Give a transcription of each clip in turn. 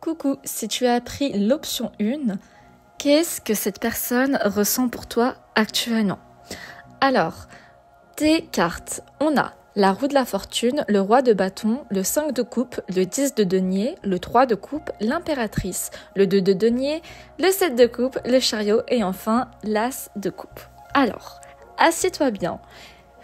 Coucou, si tu as pris l'option 1, qu'est-ce que cette personne ressent pour toi actuellement? Alors, tes cartes, on a la roue de la fortune, le roi de bâton, le 5 de coupe, le 10 de denier, le 3 de coupe, l'impératrice, le 2 de denier, le 7 de coupe, le chariot et enfin l'as de coupe. Alors, assieds-toi bien.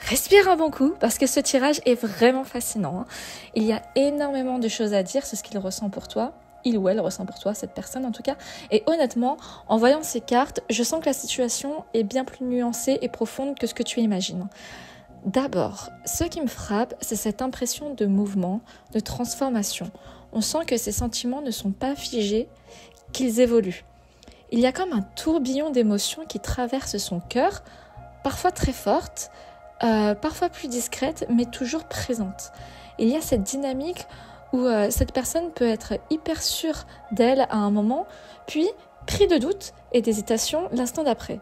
Respire un bon coup parce que ce tirage est vraiment fascinant. Il y a énormément de choses à dire sur ce qu'il ressent pour toi. Il ou elle ressent pour toi, cette personne en tout cas. Et honnêtement, en voyant ces cartes, je sens que la situation est bien plus nuancée et profonde que ce que tu imagines. D'abord, ce qui me frappe, c'est cette impression de mouvement, de transformation. On sent que ces sentiments ne sont pas figés, qu'ils évoluent. Il y a comme un tourbillon d'émotions qui traverse son cœur, parfois très forte, parfois plus discrète, mais toujours présente. Il y a cette dynamique où cette personne peut être hyper sûre d'elle à un moment, puis pris de doute et d'hésitation l'instant d'après.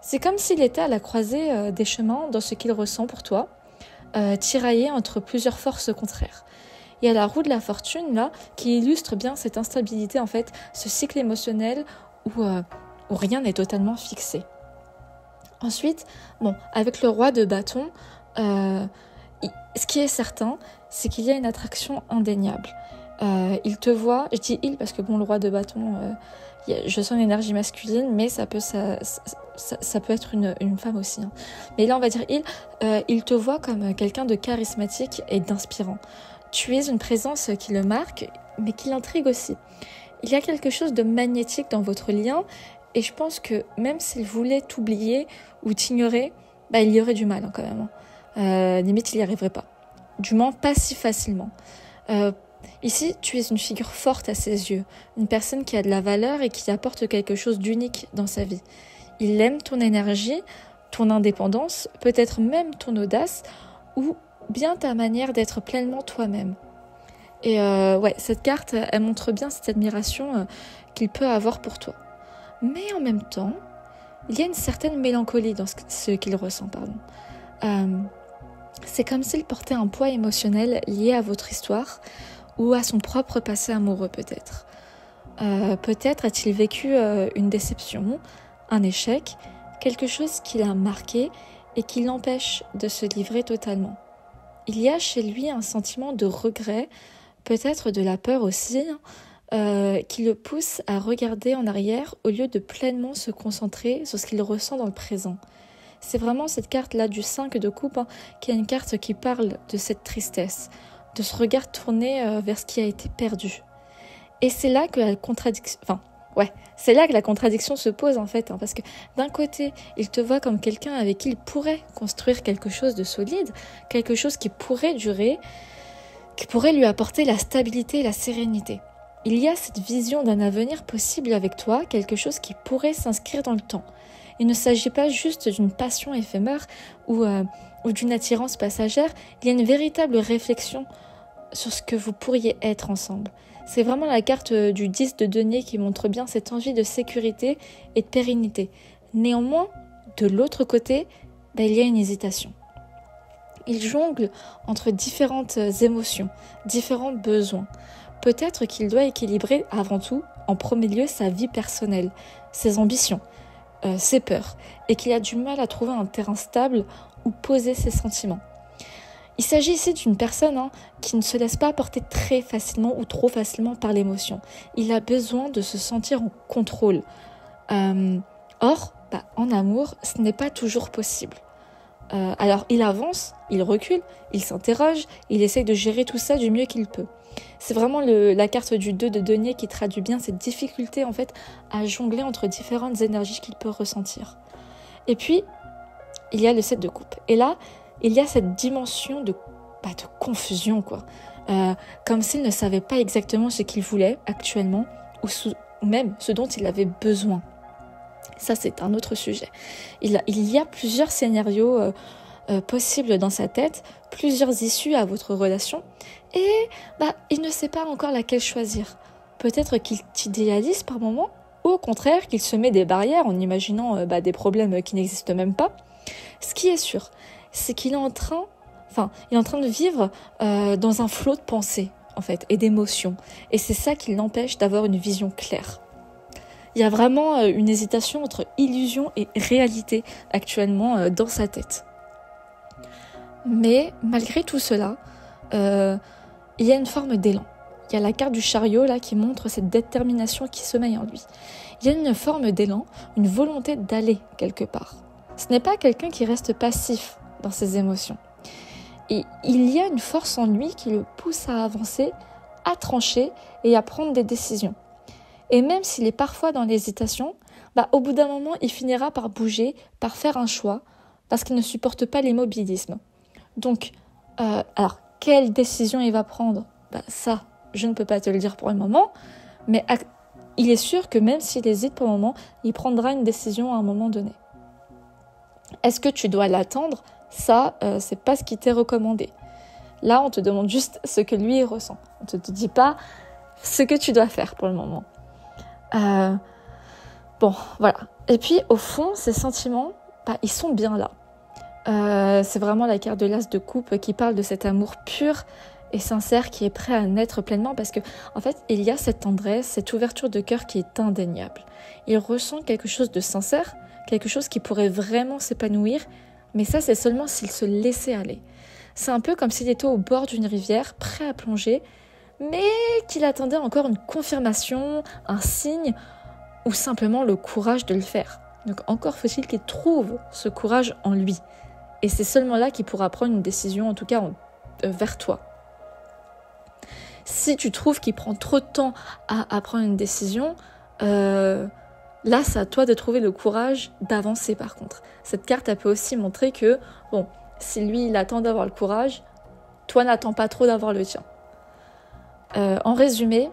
C'est comme s'il était à la croisée des chemins dans ce qu'il ressent pour toi, tiraillé entre plusieurs forces contraires. Il y a la roue de la fortune là qui illustre bien cette instabilité, en fait, ce cycle émotionnel où rien n'est totalement fixé. Ensuite, avec le roi de bâton, ce qui est certain, c'est qu'il y a une attraction indéniable. Il te voit, je dis il parce que le roi de bâton, je sens une énergie masculine, mais ça peut être une femme aussi. Mais là, on va dire il te voit comme quelqu'un de charismatique et d'inspirant. Tu es une présence qui le marque, mais qui l'intrigue aussi. Il y a quelque chose de magnétique dans votre lien, et je pense que même s'il voulait t'oublier ou t'ignorer, il y aurait du mal quand même. Limite, il n'y arriverait pas. Du moins, pas si facilement. Ici, tu es une figure forte à ses yeux, une personne qui a de la valeur et qui apporte quelque chose d'unique dans sa vie. Il aime ton énergie, ton indépendance, peut-être même ton audace, ou bien ta manière d'être pleinement toi-même. Et cette carte, elle montre bien cette admiration qu'il peut avoir pour toi. Mais en même temps, il y a une certaine mélancolie dans ce qu'il ressent. C'est comme s'il portait un poids émotionnel lié à votre histoire ou à son propre passé amoureux peut-être. Peut-être a-t-il vécu une déception, un échec, quelque chose qui l'a marqué et qui l'empêche de se livrer totalement. Il y a chez lui un sentiment de regret, peut-être de la peur aussi, qui le pousse à regarder en arrière au lieu de pleinement se concentrer sur ce qu'il ressent dans le présent. C'est vraiment cette carte-là du 5 de coupe qui est une carte qui parle de cette tristesse, de ce regard tourné vers ce qui a été perdu. Et c'est là que la contradiction se pose en fait, parce que d'un côté, il te voit comme quelqu'un avec qui il pourrait construire quelque chose de solide, quelque chose qui pourrait durer, qui pourrait lui apporter la stabilité et la sérénité. Il y a cette vision d'un avenir possible avec toi, quelque chose qui pourrait s'inscrire dans le temps. Il ne s'agit pas juste d'une passion éphémère ou d'une attirance passagère, il y a une véritable réflexion sur ce que vous pourriez être ensemble. C'est vraiment la carte du 10 de denier qui montre bien cette envie de sécurité et de pérennité. Néanmoins, de l'autre côté, il y a une hésitation. Il jongle entre différentes émotions, différents besoins. Peut-être qu'il doit équilibrer avant tout, en premier lieu, sa vie personnelle, ses ambitions, ses peurs, et qu'il a du mal à trouver un terrain stable où poser ses sentiments. Il s'agit ici d'une personne qui ne se laisse pas porter très facilement ou trop facilement par l'émotion. Il a besoin de se sentir en contrôle. Or, en amour, ce n'est pas toujours possible. Alors, il avance, il recule, il s'interroge, il essaye de gérer tout ça du mieux qu'il peut. C'est vraiment la carte du 2 de denier qui traduit bien cette difficulté en fait à jongler entre différentes énergies qu'il peut ressentir. Et puis, il y a le 7 de coupe. Et là, il y a cette dimension de confusion, comme s'il ne savait pas exactement ce qu'il voulait actuellement ou même ce dont il avait besoin. Ça, c'est un autre sujet. Il y a plusieurs scénarios possibles dans sa tête, plusieurs issues à votre relation, et il ne sait pas encore laquelle choisir. Peut-être qu'il t'idéalise par moment, ou au contraire qu'il se met des barrières en imaginant des problèmes qui n'existent même pas. Ce qui est sûr, c'est qu'il est en train de vivre dans un flot de pensées, en fait, et d'émotions. Et c'est ça qui l'empêche d'avoir une vision claire. Il y a vraiment une hésitation entre illusion et réalité actuellement dans sa tête. Mais malgré tout cela, il y a une forme d'élan. Il y a la carte du chariot là qui montre cette détermination qui sommeille en lui. Il y a une forme d'élan, une volonté d'aller quelque part. Ce n'est pas quelqu'un qui reste passif dans ses émotions. Et il y a une force en lui qui le pousse à avancer, à trancher et à prendre des décisions. Et même s'il est parfois dans l'hésitation, au bout d'un moment, il finira par bouger, par faire un choix, parce qu'il ne supporte pas l'immobilisme. Donc, alors, quelle décision il va prendre ? Ça, je ne peux pas te le dire pour le moment, mais il est sûr que même s'il hésite pour le moment, il prendra une décision à un moment donné. Est-ce que tu dois l'attendre ? Ça, c'est pas ce qui t'est recommandé. Là, on te demande juste ce que lui ressent. On te dit pas ce que tu dois faire pour le moment. Voilà. Et puis, au fond, ces sentiments, ils sont bien là. C'est vraiment la carte de l'as de coupe qui parle de cet amour pur et sincère qui est prêt à naître pleinement parce que, en fait, il y a cette tendresse, cette ouverture de cœur qui est indéniable. Il ressent quelque chose de sincère, quelque chose qui pourrait vraiment s'épanouir, mais ça, c'est seulement s'il se laissait aller. C'est un peu comme s'il était au bord d'une rivière, prêt à plonger, mais qu'il attendait encore une confirmation, un signe, ou simplement le courage de le faire. Donc encore faut-il qu'il trouve ce courage en lui. Et c'est seulement là qu'il pourra prendre une décision, en tout cas vers toi. Si tu trouves qu'il prend trop de temps à prendre une décision, là c'est à toi de trouver le courage d'avancer par contre. Cette carte elle peut aussi montrer que, si lui il attend d'avoir le courage, toi n'attends pas trop d'avoir le tien. En résumé,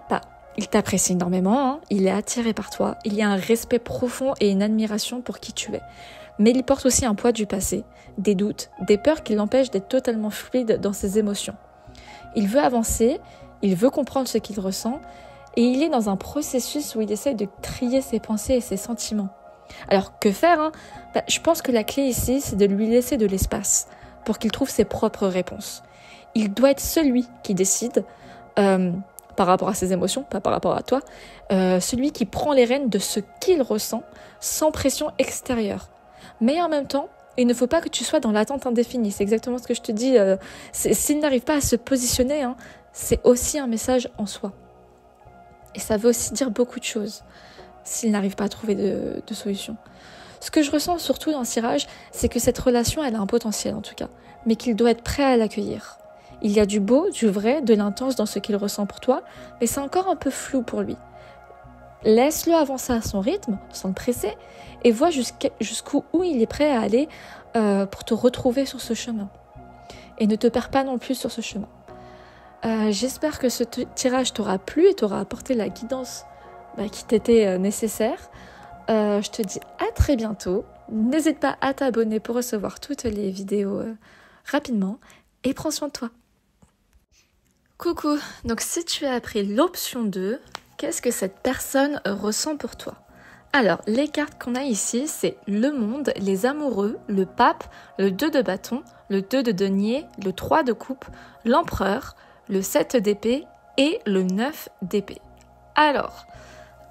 il t'apprécie énormément, il est attiré par toi, il y a un respect profond et une admiration pour qui tu es. Mais il porte aussi un poids du passé, des doutes, des peurs qui l'empêchent d'être totalement fluide dans ses émotions. Il veut avancer, il veut comprendre ce qu'il ressent, et il est dans un processus où il essaie de trier ses pensées et ses sentiments. Alors que faire Je pense que la clé ici, c'est de lui laisser de l'espace pour qu'il trouve ses propres réponses. Il doit être celui qui décide, par rapport à ses émotions, pas par rapport à toi, celui qui prend les rênes de ce qu'il ressent sans pression extérieure. Mais en même temps, il ne faut pas que tu sois dans l'attente indéfinie. C'est exactement ce que je te dis. S'il n'arrive pas à se positionner, c'est aussi un message en soi. Et ça veut aussi dire beaucoup de choses, s'il n'arrive pas à trouver de solution. Ce que je ressens surtout dans ce tirage, c'est que cette relation, elle a un potentiel en tout cas, mais qu'il doit être prêt à l'accueillir. Il y a du beau, du vrai, de l'intense dans ce qu'il ressent pour toi, mais c'est encore un peu flou pour lui. Laisse-le avancer à son rythme, sans le presser, et vois jusqu'où il est prêt à aller pour te retrouver sur ce chemin. Et ne te perds pas non plus sur ce chemin. J'espère que ce tirage t'aura plu et t'aura apporté la guidance qui t'était nécessaire. Je te dis à très bientôt. N'hésite pas à t'abonner pour recevoir toutes les vidéos rapidement et prends soin de toi. Coucou, donc si tu as appris l'option 2, qu'est-ce que cette personne ressent pour toi ? Alors, les cartes qu'on a ici, c'est le monde, les amoureux, le pape, le 2 de bâton, le 2 de denier, le 3 de coupe, l'empereur, le 7 d'épée et le 9 d'épée. Alors,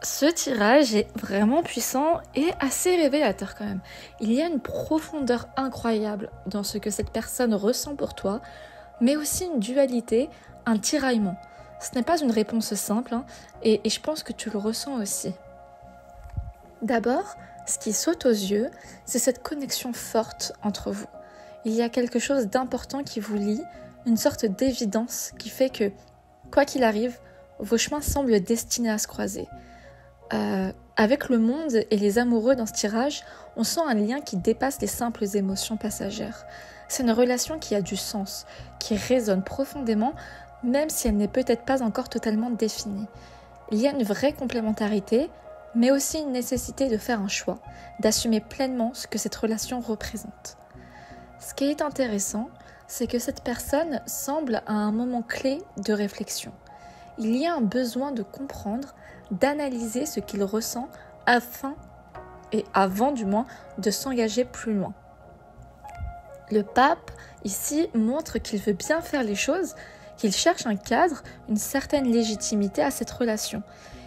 ce tirage est vraiment puissant et assez révélateur quand même. Il y a une profondeur incroyable dans ce que cette personne ressent pour toi, mais aussi une dualité, un tiraillement. Ce n'est pas une réponse simple et je pense que tu le ressens aussi. D'abord, ce qui saute aux yeux, c'est cette connexion forte entre vous. Il y a quelque chose d'important qui vous lie, une sorte d'évidence qui fait que, quoi qu'il arrive, vos chemins semblent destinés à se croiser. Avec le monde et les amoureux dans ce tirage, on sent un lien qui dépasse les simples émotions passagères. C'est une relation qui a du sens, qui résonne profondément, même si elle n'est peut-être pas encore totalement définie. Il y a une vraie complémentarité, mais aussi une nécessité de faire un choix, d'assumer pleinement ce que cette relation représente. Ce qui est intéressant, c'est que cette personne semble à un moment clé de réflexion. Il y a un besoin de comprendre, d'analyser ce qu'il ressent avant du moins, de s'engager plus loin. Le pape, ici, montre qu'il veut bien faire les choses, qu'il cherche un cadre, une certaine légitimité à cette relation.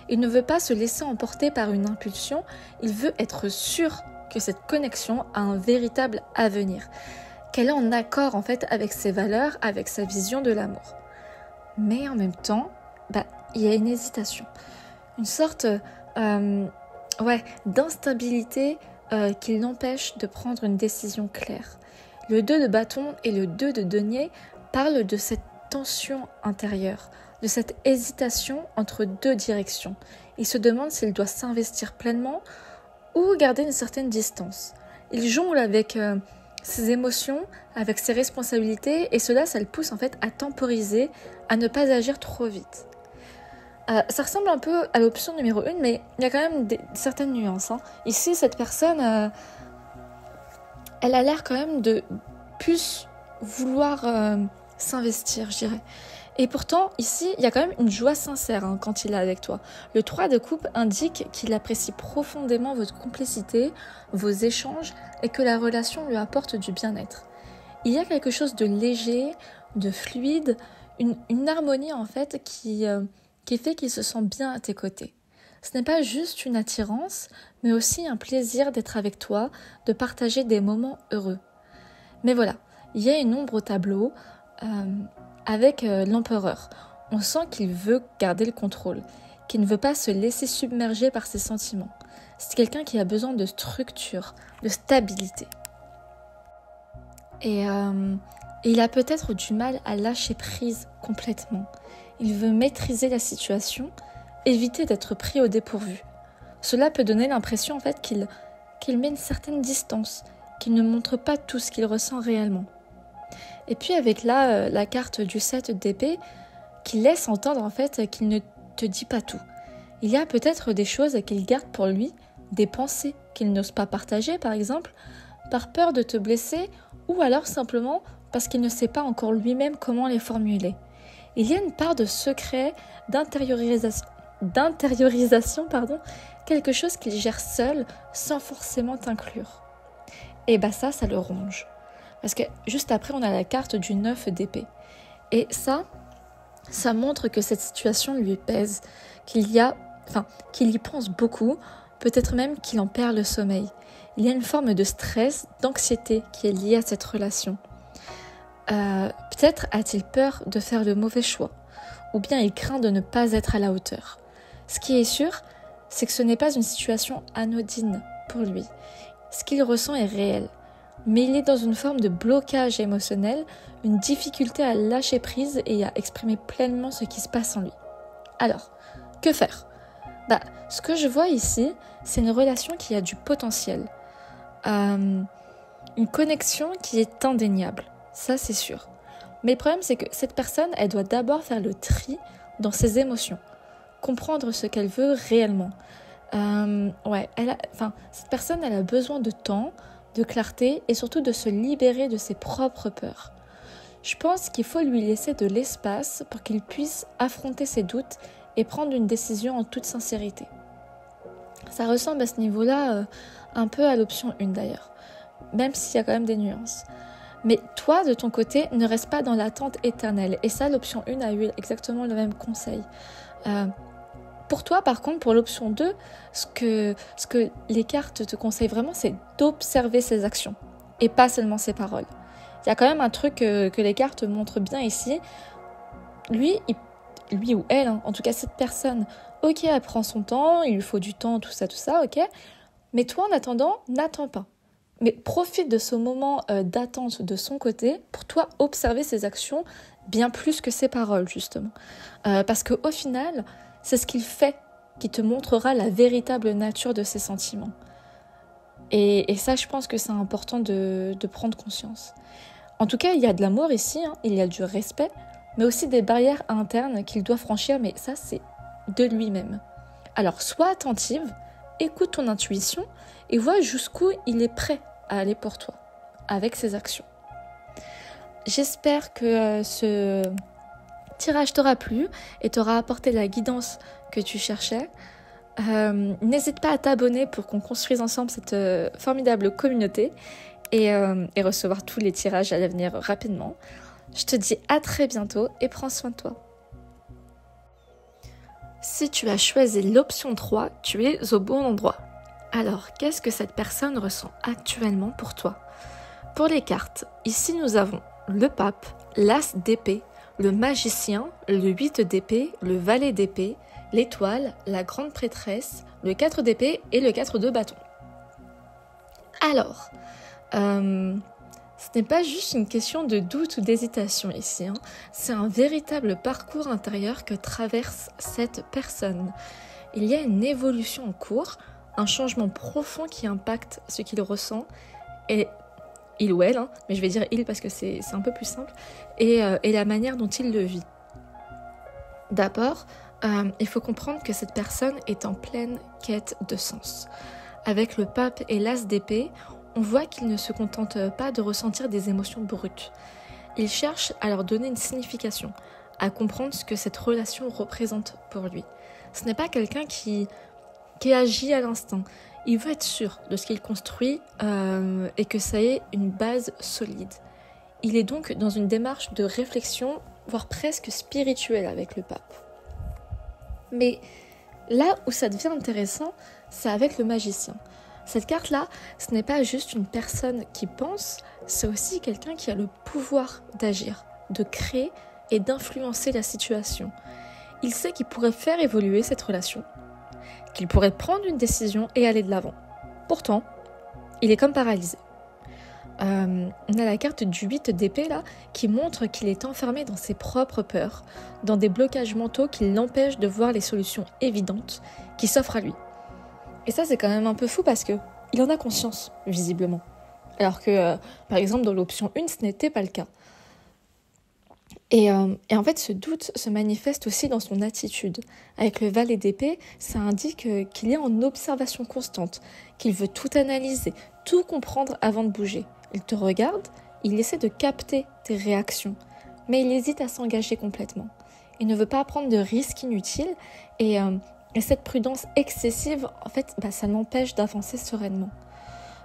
Il ne veut pas se laisser emporter par une impulsion, il veut être sûr que cette connexion a un véritable avenir, qu'elle est en accord en fait avec ses valeurs, avec sa vision de l'amour. Mais en même temps, il y a une hésitation, une sorte d'instabilité qui l'empêche de prendre une décision claire. Le 2 de bâton et le 2 de denier parlent de cette tension intérieure, de cette hésitation entre deux directions. Il se demande s'il doit s'investir pleinement ou garder une certaine distance. Il jongle avec ses émotions, avec ses responsabilités, et cela, ça le pousse en fait à temporiser, à ne pas agir trop vite. Ça ressemble un peu à l'option numéro 1, mais il y a quand même certaines nuances. Ici, cette personne, elle a l'air quand même de plus vouloir s'investir, je dirais. Et pourtant, ici, il y a quand même une joie sincère quand il est avec toi. Le 3 de coupe indique qu'il apprécie profondément votre complicité, vos échanges, et que la relation lui apporte du bien-être. Il y a quelque chose de léger, de fluide, une harmonie en fait qui fait qu'il se sent bien à tes côtés. Ce n'est pas juste une attirance, mais aussi un plaisir d'être avec toi, de partager des moments heureux. Mais voilà, il y a une ombre au tableau avec l'empereur. On sent qu'il veut garder le contrôle, qu'il ne veut pas se laisser submerger par ses sentiments. C'est quelqu'un qui a besoin de structure, de stabilité. Et il a peut-être du mal à lâcher prise complètement. Il veut maîtriser la situation, éviter d'être pris au dépourvu. Cela peut donner l'impression en fait qu'il met une certaine distance, qu'il ne montre pas tout ce qu'il ressent réellement. Et puis avec la carte du 7 d'épée, qui laisse entendre en fait qu'il ne te dit pas tout. Il y a peut-être des choses qu'il garde pour lui, des pensées qu'il n'ose pas partager par exemple, par peur de te blesser ou alors simplement parce qu'il ne sait pas encore lui-même comment les formuler. Il y a une part de secret, d'intériorisation, quelque chose qu'il gère seul sans forcément t'inclure. Et ça le ronge. Parce que juste après, on a la carte du 9 d'épée. Et ça montre que cette situation lui pèse, qu'il y pense beaucoup, peut-être même qu'il en perd le sommeil. Il y a une forme de stress, d'anxiété qui est liée à cette relation. Peut-être a-t-il peur de faire le mauvais choix, ou bien il craint de ne pas être à la hauteur. Ce qui est sûr, c'est que ce n'est pas une situation anodine pour lui. Ce qu'il ressent est réel, mais il est dans une forme de blocage émotionnel, une difficulté à lâcher prise et à exprimer pleinement ce qui se passe en lui. Alors, que faire ? Ce que je vois ici, c'est une relation qui a du potentiel, une connexion qui est indéniable. Ça, c'est sûr. Mais le problème, c'est que cette personne, elle doit d'abord faire le tri dans ses émotions, comprendre ce qu'elle veut réellement. Cette personne, elle a besoin de temps, de clarté et surtout de se libérer de ses propres peurs. Je pense qu'il faut lui laisser de l'espace pour qu'il puisse affronter ses doutes et prendre une décision en toute sincérité. Ça ressemble à ce niveau-là un peu à l'option 1 d'ailleurs, même s'il y a quand même des nuances. Mais toi, de ton côté, ne reste pas dans l'attente éternelle. Et ça, l'option 1 a eu exactement le même conseil. Pour toi, par contre, pour l'option 2, ce que les cartes te conseillent vraiment, c'est d'observer ses actions et pas seulement ses paroles. Il y a quand même un truc que les cartes montrent bien ici. Lui ou elle, en tout cas cette personne, ok, elle prend son temps, il lui faut du temps, tout ça, ok. Mais toi, en attendant, n'attends pas. Mais profite de ce moment d'attente de son côté pour toi observer ses actions bien plus que ses paroles, justement. Parce qu'au final, c'est ce qu'il fait qui te montrera la véritable nature de ses sentiments. Et ça, je pense que c'est important de prendre conscience. En tout cas, il y a de l'amour ici, il y a du respect, mais aussi des barrières internes qu'il doit franchir, mais ça, c'est de lui-même. Alors, sois attentive, écoute ton intuition et vois jusqu'où il est prêt à aller pour toi, avec ses actions. J'espère que ce tirage t'aura plu et t'aura apporté la guidance que tu cherchais. N'hésite pas à t'abonner pour qu'on construise ensemble cette formidable communauté et recevoir tous les tirages à l'avenir rapidement. Je te dis à très bientôt et prends soin de toi. Si tu as choisi l'option 3, tu es au bon endroit. Alors, qu'est-ce que cette personne ressent actuellement pour toi? Pour les cartes, ici nous avons le pape, l'as d'épée, le magicien, le 8 d'épée, le valet d'épée, l'étoile, la grande prêtresse, le 4 d'épée et le 4 de bâton. Alors, ce n'est pas juste une question de doute ou d'hésitation ici, hein. C'est un véritable parcours intérieur que traverse cette personne. Il y a une évolution en cours, un changement profond qui impacte ce qu'il ressent, et il ou elle, hein, mais je vais dire il parce que c'est un peu plus simple, et la manière dont il le vit. D'abord, il faut comprendre que cette personne est en pleine quête de sens. Avec le pape et l'as d'épée, on voit qu'il ne se contente pas de ressentir des émotions brutes. Il cherche à leur donner une signification, à comprendre ce que cette relation représente pour lui. Ce n'est pas quelqu'un qui agit à l'instinct. Il veut être sûr de ce qu'il construit et que ça ait une base solide. Il est donc dans une démarche de réflexion, voire presque spirituelle avec le pape. Mais là où ça devient intéressant, c'est avec le magicien. Cette carte-là, ce n'est pas juste une personne qui pense, c'est aussi quelqu'un qui a le pouvoir d'agir, de créer et d'influencer la situation. Il sait qu'il pourrait faire évoluer cette relation, qu'il pourrait prendre une décision et aller de l'avant. Pourtant, il est comme paralysé. On a la carte du 8 d'épée là, qui montre qu'il est enfermé dans ses propres peurs, dans des blocages mentaux qui l'empêchent de voir les solutions évidentes qui s'offrent à lui. Et ça, c'est quand même un peu fou parce que il en a conscience, visiblement. Alors que, par exemple, dans l'option 1, ce n'était pas le cas. Et en fait, ce doute se manifeste aussi dans son attitude. Avec le valet d'épée, ça indique qu'il est en observation constante, qu'il veut tout analyser, tout comprendre avant de bouger. Il te regarde, il essaie de capter tes réactions, mais il hésite à s'engager complètement. Il ne veut pas prendre de risques inutiles et cette prudence excessive, en fait, ça l'empêche d'avancer sereinement.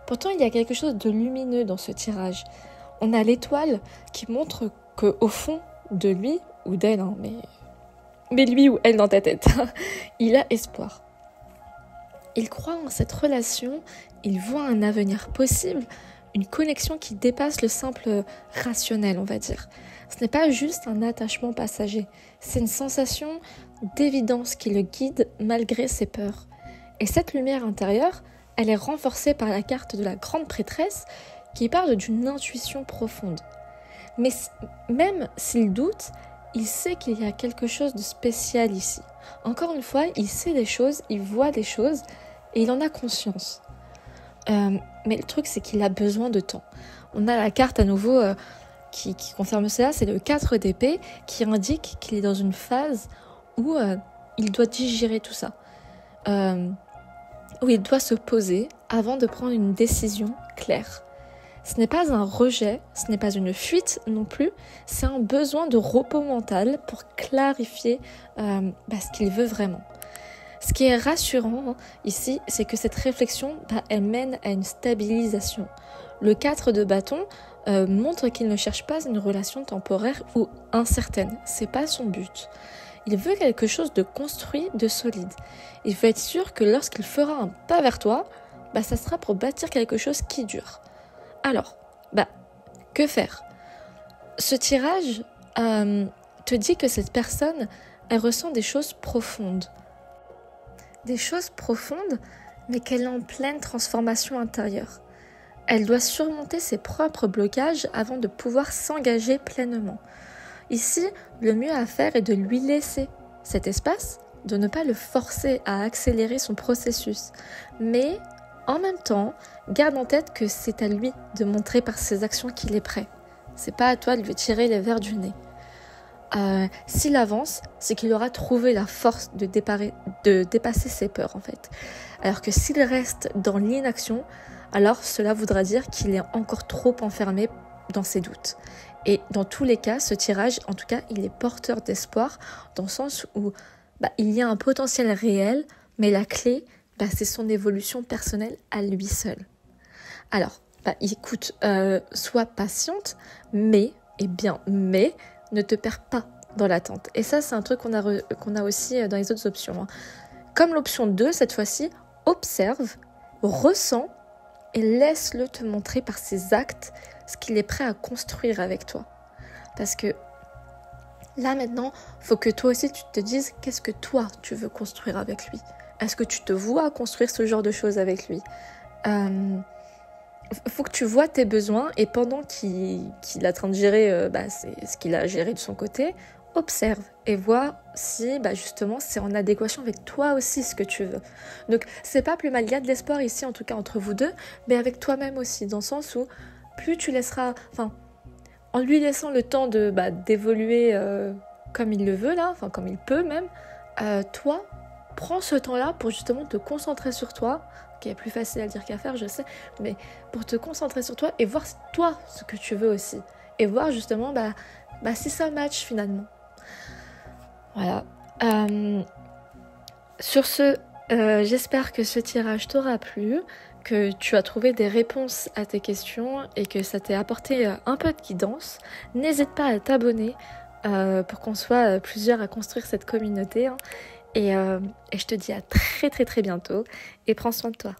Pourtant, il y a quelque chose de lumineux dans ce tirage. On a l'étoile qui montre qu'au fond de lui, ou d'elle, hein, mais lui ou elle dans ta tête, il a espoir. Il croit en cette relation, il voit un avenir possible, une connexion qui dépasse le simple rationnel, on va dire. Ce n'est pas juste un attachement passager, c'est une sensation d'évidence qui le guide malgré ses peurs. Et cette lumière intérieure, elle est renforcée par la carte de la grande prêtresse qui parle d'une intuition profonde. Mais même s'il doute, il sait qu'il y a quelque chose de spécial ici. Encore une fois, il sait des choses, il voit des choses et il en a conscience. Mais le truc, c'est qu'il a besoin de temps. On a la carte à nouveau qui confirme cela, c'est le 4 d'épée qui indique qu'il est dans une phase où il doit digérer tout ça. Où il doit se poser avant de prendre une décision claire. Ce n'est pas un rejet, ce n'est pas une fuite non plus, c'est un besoin de repos mental pour clarifier ce qu'il veut vraiment. Ce qui est rassurant ici, c'est que cette réflexion, elle mène à une stabilisation. Le 4 de bâton montre qu'il ne cherche pas une relation temporaire ou incertaine, c'est pas son but. Il veut quelque chose de construit, de solide. Il veut être sûr que lorsqu'il fera un pas vers toi, ça sera pour bâtir quelque chose qui dure. Alors, que faire? Ce tirage te dit que cette personne, elle ressent des choses profondes. Des choses profondes, mais qu'elle est en pleine transformation intérieure. Elle doit surmonter ses propres blocages avant de pouvoir s'engager pleinement. Ici, le mieux à faire est de lui laisser cet espace, de ne pas le forcer à accélérer son processus, mais en même temps, garde en tête que c'est à lui de montrer par ses actions qu'il est prêt. C'est pas à toi de lui tirer les vers du nez. S'il avance, c'est qu'il aura trouvé la force de dépasser ses peurs en fait. Alors que s'il reste dans l'inaction, alors cela voudra dire qu'il est encore trop enfermé dans ses doutes. Et dans tous les cas, ce tirage, en tout cas, il est porteur d'espoir dans le sens où il y a un potentiel réel, mais la clé, c'est son évolution personnelle à lui seul. Alors, écoute, sois patiente, mais est bien, mais ne te perds pas dans l'attente. Et ça, c'est un truc qu'on a aussi dans les autres options. Comme l'option 2, cette fois-ci, observe, ressens et laisse-le te montrer par ses actes ce qu'il est prêt à construire avec toi. Parce que là, maintenant, il faut que toi aussi, tu te dises qu'est-ce que toi, tu veux construire avec lui. Est-ce que tu te vois construire ce genre de choses avec lui ? Faut que tu vois tes besoins et pendant qu'il est en train de gérer c'est ce qu'il a géré de son côté, observe et vois si justement c'est en adéquation avec toi aussi ce que tu veux. Donc c'est pas plus mal, il y a de l'espoir ici en tout cas entre vous deux, mais avec toi-même aussi, dans le sens où plus tu laisseras, en lui laissant le temps de d'évoluer comme il le veut là, comme il peut même, toi prends ce temps-là pour justement te concentrer sur toi, qui est plus facile à dire qu'à faire, je sais, mais pour te concentrer sur toi et voir toi ce que tu veux aussi. Et voir justement si ça match finalement. Voilà. Sur ce, j'espère que ce tirage t'aura plu, que tu as trouvé des réponses à tes questions et que ça t'ait apporté un peu de guidance. N'hésite pas à t'abonner pour qu'on soit plusieurs à construire cette communauté. Et je te dis à très très très bientôt et prends soin de toi.